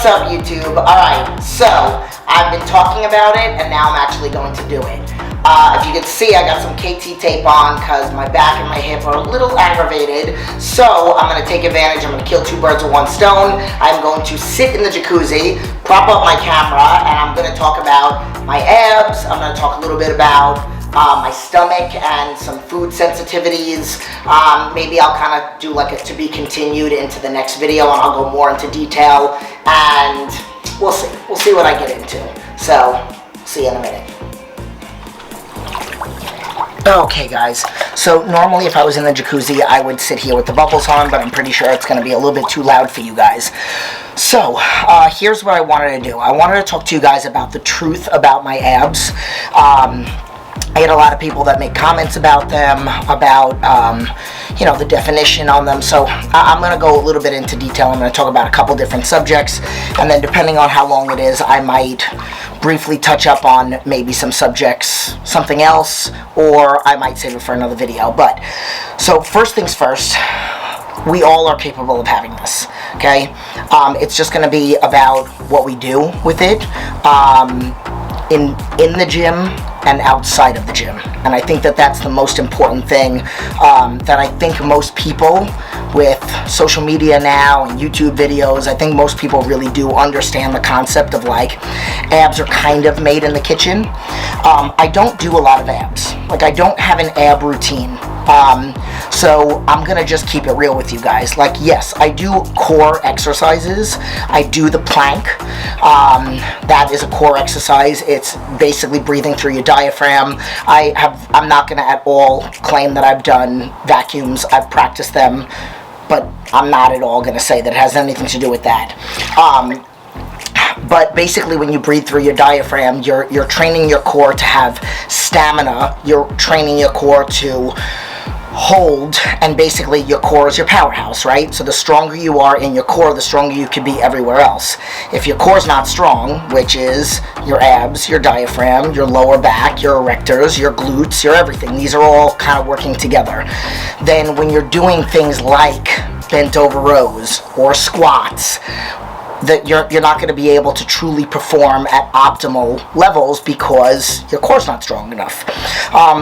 What's up, YouTube? Alright, so I've been talking about it and now I'm actually going to do it. If you can see, I got some KT tape on because my back and my hip are a little aggravated. So I'm going to take advantage. I'm going to kill two birds with one stone. I'm going to sit in the jacuzzi, prop up my camera, and I'm going to talk about my abs. I'm going to talk a little bit about my stomach and some food sensitivities. Maybe I'll kind of do like a to be continued into the next video, and I'll go more into detail, and we'll see. We'll see what I get into. So, see you in a minute. Okay guys, so normally if I was in the jacuzzi I would sit here with the bubbles on, but I'm pretty sure it's going to be a little bit too loud for you guys. So, here's what I wanted to do. I wanted to talk to you guys about the truth about my abs. I get a lot of people that make comments about them, about, you know, the definition on them. So I'm going to go a little bit into detail. I'm going to talk about a couple different subjects. And then depending on how long it is, I might briefly touch up on maybe some subjects, something else, or I might save it for another video. But, so first things first, we all are capable of having this, okay? It's just going to be about what we do with it in the gym and outside of the gym. And I think that that's the most important thing that I think most people with social media now and YouTube videos, I think most people really do understand the concept of like abs are kind of made in the kitchen. I don't do a lot of abs. Like I don't have an ab routine. So I'm gonna just keep it real with you guys. Like, yes, I do core exercises. I do the plank. That is a core exercise. It's basically breathing through your diaphragm. I'm not gonna at all claim that I've done vacuums. I've practiced them, but I'm not at all gonna say that it has anything to do with that. But basically when you breathe through your diaphragm, you're training your core to have stamina. You're training your core to hold, and basically your core is your powerhouse, right? So the stronger you are in your core, the stronger you can be everywhere else. If your core's not strong, which is your abs, your diaphragm, your lower back, your erectors, your glutes, your everything, these are all kind of working together, then when you're doing things like bent over rows or squats, that you're not going to be able to truly perform at optimal levels because your core's not strong enough.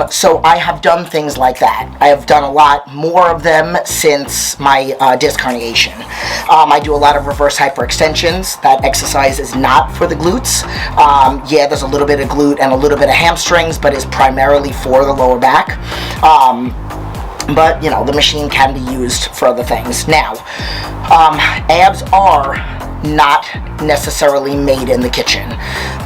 So I have done things like that. I have done a lot more of them since my disc herniation. I do a lot of reverse hyperextensions. That exercise is not for the glutes. Yeah, there's a little bit of glute and a little bit of hamstrings, but is primarily for the lower back. But, you know, the machine can be used for other things. Now, abs are not necessarily made in the kitchen.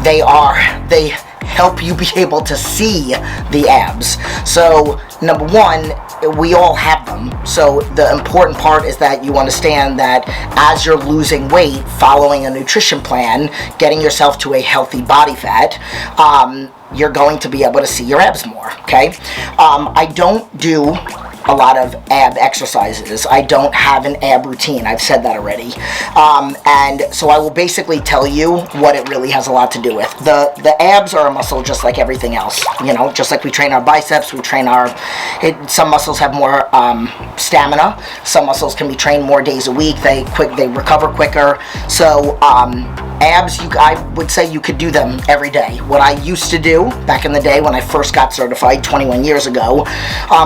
They help you be able to see the abs. So, number one, we all have them. So the important part is that you understand that as you're losing weight, following a nutrition plan, getting yourself to a healthy body fat, you're going to be able to see your abs more, okay? I don't do a lot of ab exercises. I don't have an ab routine. I've said that already. And so I will basically tell you what it really has a lot to do with. The abs are a muscle just like everything else. You know, just like we train our biceps, we train some muscles have more stamina. Some muscles can be trained more days a week. They recover quicker. So abs, I would say you could do them every day. What I used to do back in the day when I first got certified 21 years ago,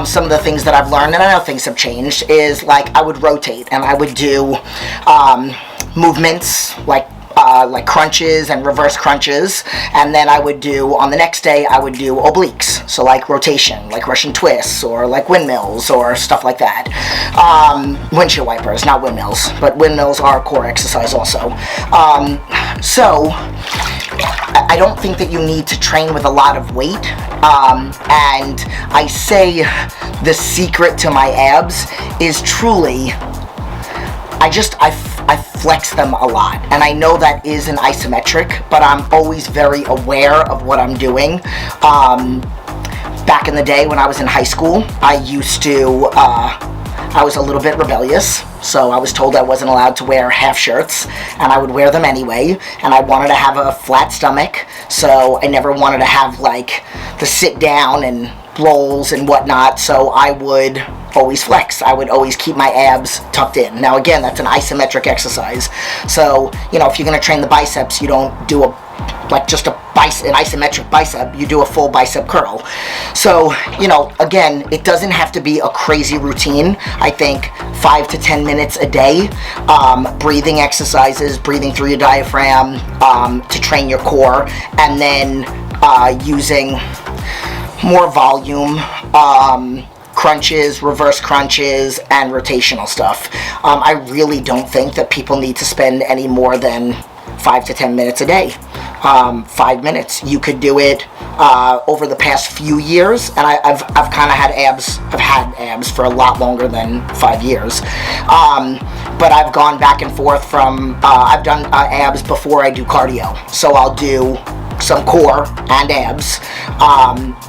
some of the things that I've learned, and I know things have changed, is like I would rotate and I would do movements like crunches and reverse crunches, and then I would do, on the next day, I would do obliques, so like rotation, like Russian twists, or like windmills, or stuff like that. Windshield wipers, not windmills, but windmills are a core exercise also. So, I don't think that you need to train with a lot of weight, and I say the secret to my abs is truly, I flex them a lot, and I know that is an isometric, but I'm always very aware of what I'm doing. Back in the day when I was in high school, I was a little bit rebellious, so I was told I wasn't allowed to wear half shirts, and I would wear them anyway, and I wanted to have a flat stomach, so I never wanted to have like the sit down and rolls and whatnot, so I would always flex. I would always keep my abs tucked in. Now again, that's an isometric exercise. So, you know, if you're going to train the biceps, you don't do just an isometric bicep, you do a full bicep curl. So, you know, again, it doesn't have to be a crazy routine. I think 5 to 10 minutes a day, breathing exercises, breathing through your diaphragm to train your core, and then using more volume, crunches, reverse crunches, and rotational stuff. I really don't think that people need to spend any more than 5 to 10 minutes a day. 5 minutes. You could do it over the past few years, and I've kind of had abs. I've had abs for a lot longer than 5 years. But I've gone back and forth from, I've done abs before I do cardio. So I'll do some core and abs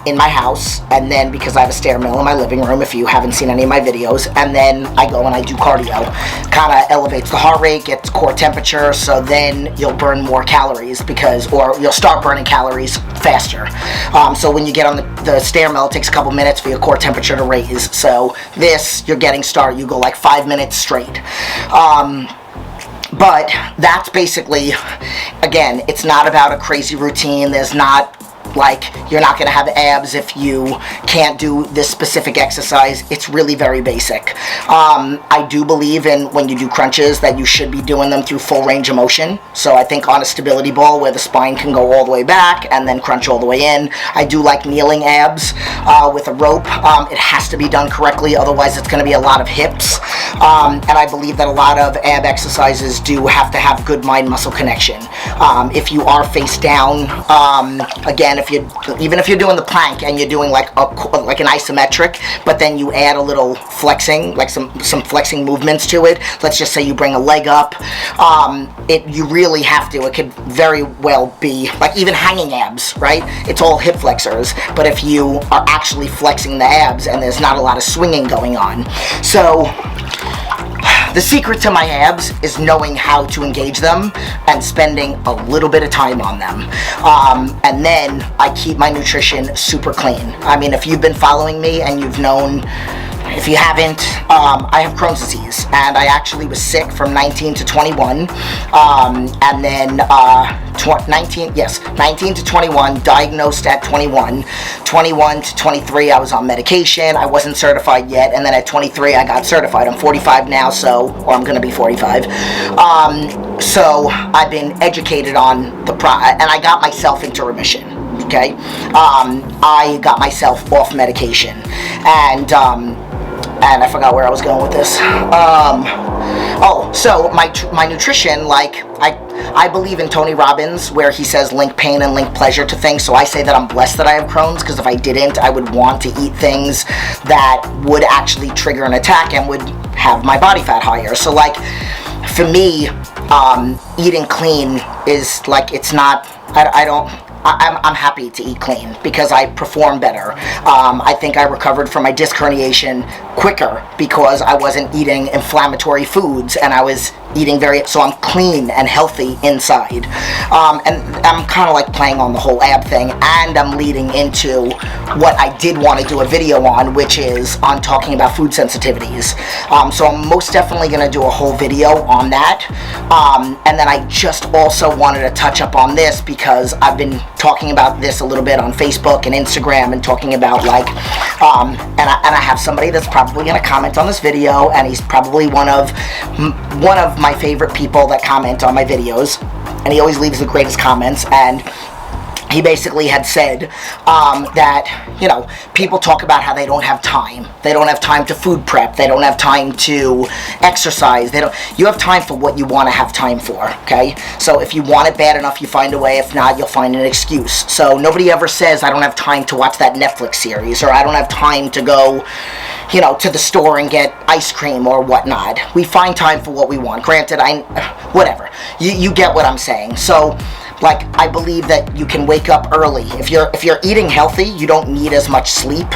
in my house, and then because I have a stair mill in my living room, if you haven't seen any of my videos, and then I go and I do cardio. Kind of elevates the heart rate, gets core temperature, so then you'll burn more calories or you'll start burning calories faster. So when you get on the stair mill, it takes a couple minutes for your core temperature to raise. So this, you're getting started, you go like 5 minutes straight. But that's basically, again, it's not about a crazy routine. There's not, like, you're not going to have abs if you can't do this specific exercise. It's really very basic. I do believe in, when you do crunches, that you should be doing them through full range of motion. So I think on a stability ball where the spine can go all the way back and then crunch all the way in. I do like kneeling abs with a rope. It has to be done correctly, otherwise it's going to be a lot of hips. And I believe that a lot of ab exercises do have to have good mind-muscle connection. If you are face down, again, even if you're doing the plank and you're doing like an isometric, but then you add a little flexing, like some flexing movements to it. Let's just say you bring a leg up. You really have to. It could very well be like even hanging abs, right? It's all hip flexors, but if you are actually flexing the abs and there's not a lot of swinging going on. So the secret to my abs is knowing how to engage them and spending a little bit of time on them. And then I keep my nutrition super clean. I mean, if you've been following me and you've known, if you haven't, I have Crohn's disease, and I actually was sick from 19 to 21, and then 19 to 21, diagnosed at 21. 21 to 23, I was on medication. I wasn't certified yet, and then at 23, I got certified. I'm 45 now, or I'm going to be 45. So I've been educated on and I got myself into remission. Okay, I got myself off medication, and I forgot where I was going with this. So my nutrition, like, I believe in Tony Robbins, where he says link pain and link pleasure to things. So I say that I'm blessed that I have Crohn's, because if I didn't, I would want to eat things that would actually trigger an attack and would have my body fat higher. So, like, for me, eating clean is like, it's not, I'm happy to eat clean because I perform better. I think I recovered from my disc herniation quicker because I wasn't eating inflammatory foods, and I was eating so I'm clean and healthy inside. And I'm kind of like playing on the whole ab thing, and I'm leading into what I did want to do a video on, which is on talking about food sensitivities. So I'm most definitely going to do a whole video on that. And then I just also wanted to touch up on this because I've been talking about this a little bit on Facebook and Instagram, and talking about, like, and I have somebody that's probably going to comment on this video, and he's probably one of my favorite people that comment on my videos, and he always leaves the greatest comments. And he basically had said that, you know, people talk about how they don't have time. They don't have time to food prep. They don't have time to exercise. You have time for what you want to have time for, okay? So if you want it bad enough, you find a way. If not, you'll find an excuse. So nobody ever says, I don't have time to watch that Netflix series, or I don't have time to go, you know, to the store and get ice cream or whatnot. We find time for what we want. Granted, whatever. You get what I'm saying. So like, I believe that you can wake up early. If you're eating healthy, you don't need as much sleep.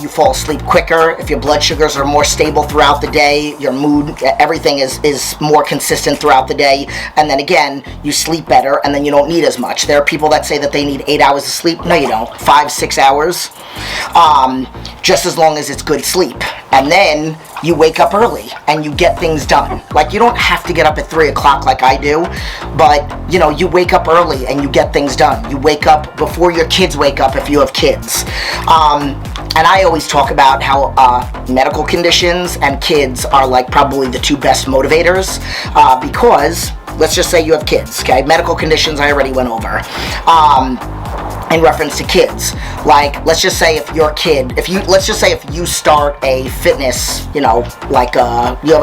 You fall asleep quicker. If your blood sugars are more stable throughout the day, your mood, everything is more consistent throughout the day. And then again, you sleep better, and then you don't need as much. There are people that say that they need 8 hours of sleep. No, you don't. 5-6 hours. Just as long as it's good sleep. And then you wake up early and you get things done. Like, you don't have to get up at 3 o'clock like I do, but you know, you wake up early and you get things done. You wake up before your kids wake up if you have kids. And I always talk about how medical conditions and kids are like probably the two best motivators, because let's just say you have kids, okay? Medical conditions I already went over. In reference to kids, like, let's just say if your kid, let's just say if you start a fitness, you know, like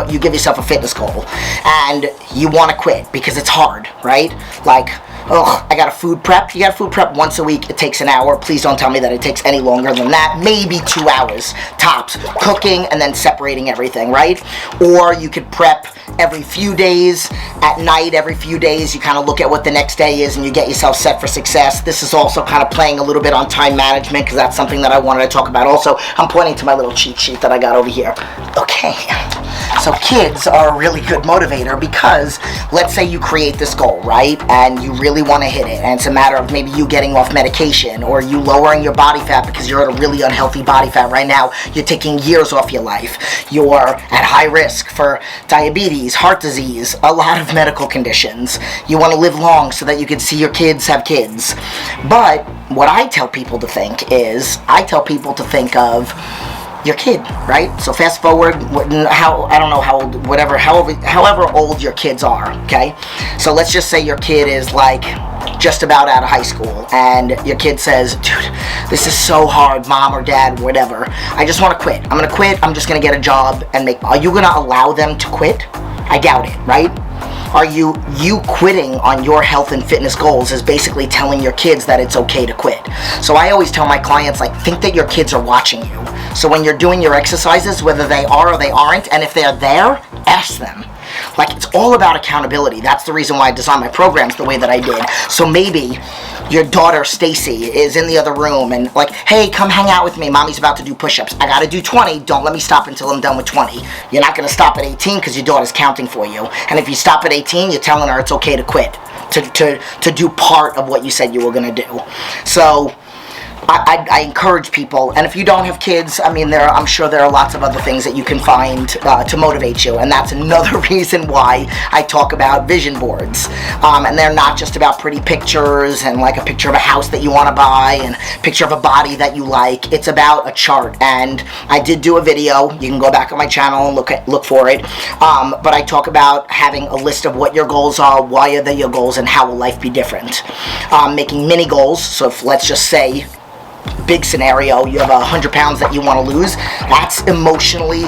you give yourself a fitness goal and you want to quit because it's hard, right? Like, oh, I got a food prep. You got a food prep once a week. It takes an hour. Please don't tell me that it takes any longer than that. Maybe 2 hours tops, cooking and then separating everything, right? Or you could prep every few days, at night, every few days, you kind of look at what the next day is and you get yourself set for success. This is also kind of playing a little bit on time management, because that's something that I wanted to talk about also. I'm pointing to my little cheat sheet that I got over here. Okay, so kids are a really good motivator, because let's say you create this goal, right? And you really want to hit it, and it's a matter of maybe you getting off medication, or you lowering your body fat because you're at a really unhealthy body fat right now. You're taking years off your life. You're at high risk for diabetes, heart disease, a lot of medical conditions. You want to live long so that you can see your kids have kids. But what I tell people to think is, I tell people to think of your kid, right? So fast forward, I don't know how old, however old your kids are, okay? So let's just say your kid is like just about out of high school, and your kid says, dude, this is so hard, mom or dad, whatever. I just want to quit. I'm going to quit. I'm just going to get a job and are you going to allow them to quit? I doubt it, right? Are you quitting on your health and fitness goals is basically telling your kids that it's okay to quit. So I always tell my clients, like, think that your kids are watching you. So when you're doing your exercises, whether they are or they aren't, and if they're there, ask them. Like, it's all about accountability. That's the reason why I designed my programs the way that I did. So maybe your daughter Stacy is in the other room and like, hey, come hang out with me. Mommy's about to do push-ups. I gotta do 20. Don't let me stop until I'm done with 20. You're not gonna stop at 18 because your daughter's counting for you. And if you stop at 18, you're telling her it's okay to quit, to do part of what you said you were gonna do. So I encourage people, and if you don't have kids, I mean, I'm sure there are lots of other things that you can find to motivate you, and that's another reason why I talk about vision boards. And they're not just about pretty pictures and like a picture of a house that you want to buy and a picture of a body that you like. It's about a chart, and I did do a video. You can go back on my channel and look for it. But I talk about having a list of what your goals are, why are they your goals, and how will life be different. Making mini goals. So if, let's just say, big scenario, you have 100 pounds that you want to lose. That's emotionally,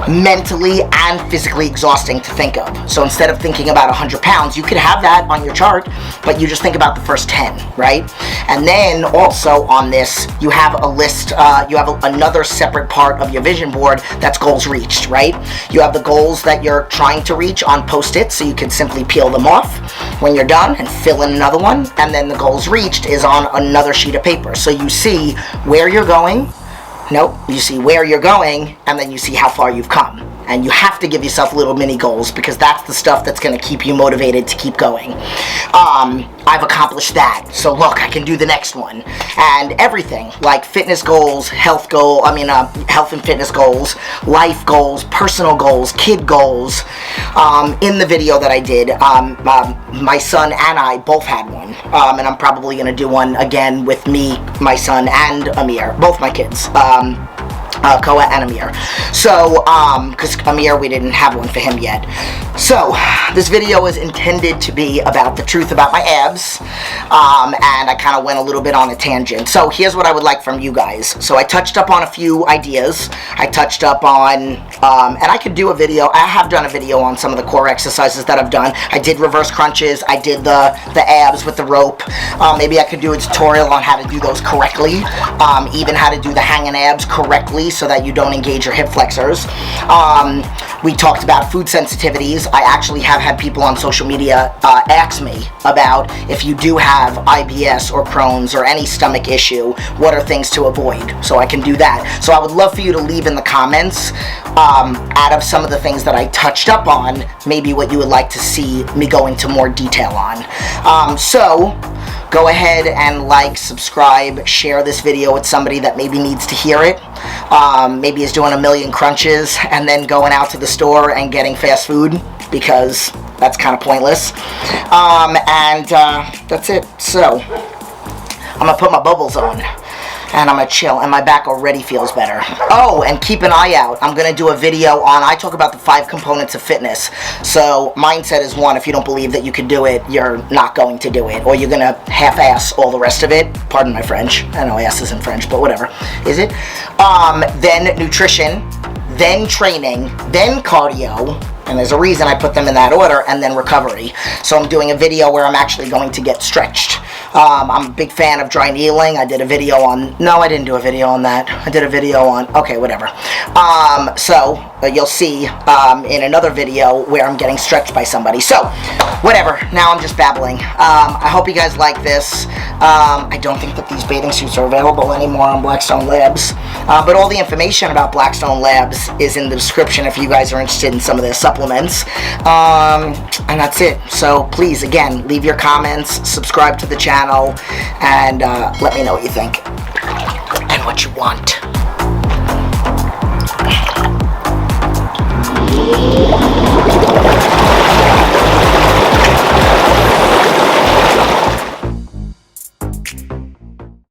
mentally, and physically exhausting to think of. So instead of thinking about 100 pounds, you could have that on your chart, but you just think about the first 10, right? And then also on this, you have a list, you have another separate part of your vision board that's goals reached, right? You have the goals that you're trying to reach on Post-its, so you can simply peel them off when you're done and fill in another one. And then the goals reached is on another sheet of paper. So you see where you're going. Nope, you see where you're going, and then you see how far you've come. And you have to give yourself little mini goals, because that's the stuff that's going to keep you motivated to keep going. I've accomplished that, so look, I can do the next one. And everything, like fitness goals, health and fitness goals, life goals, personal goals, kid goals. In the video that I did, my son and I both had one. And I'm probably going to do one again with me, my son, and Amir, both my kids. Koa and Amir. So, because Amir, we didn't have one for him yet. So, this video is intended to be about the truth about my abs, and I kind of went a little bit on a tangent. So, here's what I would like from you guys. So, I touched up on a few ideas. I touched up on, and I could do a video. I have done a video on some of the core exercises that I've done. I did reverse crunches. I did the abs with the rope. Maybe I could do a tutorial on how to do those correctly. Even how to do the hanging abs correctly, so that you don't engage your hip flexors. We talked about food sensitivities. I actually have had people on social media ask me about if you do have IBS or Crohn's or any stomach issue, what are things to avoid? So I can do that. So I would love for you to leave in the comments, out of some of the things that I touched up on, maybe what you would like to see me go into more detail on. So go ahead and like, subscribe, share this video with somebody that maybe needs to hear it. Maybe is doing a million crunches and then going out to the store and getting fast food, because that's kind of pointless. That's it. So I'm gonna put my bubbles on and I'm gonna chill, and my back already feels better. Oh, and keep an eye out. I'm gonna do a video on, I talk about the 5 components of fitness. So mindset is one. If you don't believe that you can do it, you're not going to do it, or you're gonna half-ass all the rest of it. Pardon my French. I know ass isn't French, but whatever. Is it? Then nutrition, then training, then cardio, and there's a reason I put them in that order, and then recovery. So I'm doing a video where I'm actually going to get stretched. I'm a big fan of dry needling. I did a video on, no, I didn't do a video on that. I did a video on, okay, whatever. So you'll see in another video where I'm getting stretched by somebody. So, whatever, now I'm just babbling. I hope you guys like this. I don't think that these bathing suits are available anymore on Blackstone Labs. But all the information about Blackstone Labs is in the description if you guys are interested in some of their supplements. And that's it. So please, again, leave your comments, subscribe to the channel, and let me know what you think and what you want.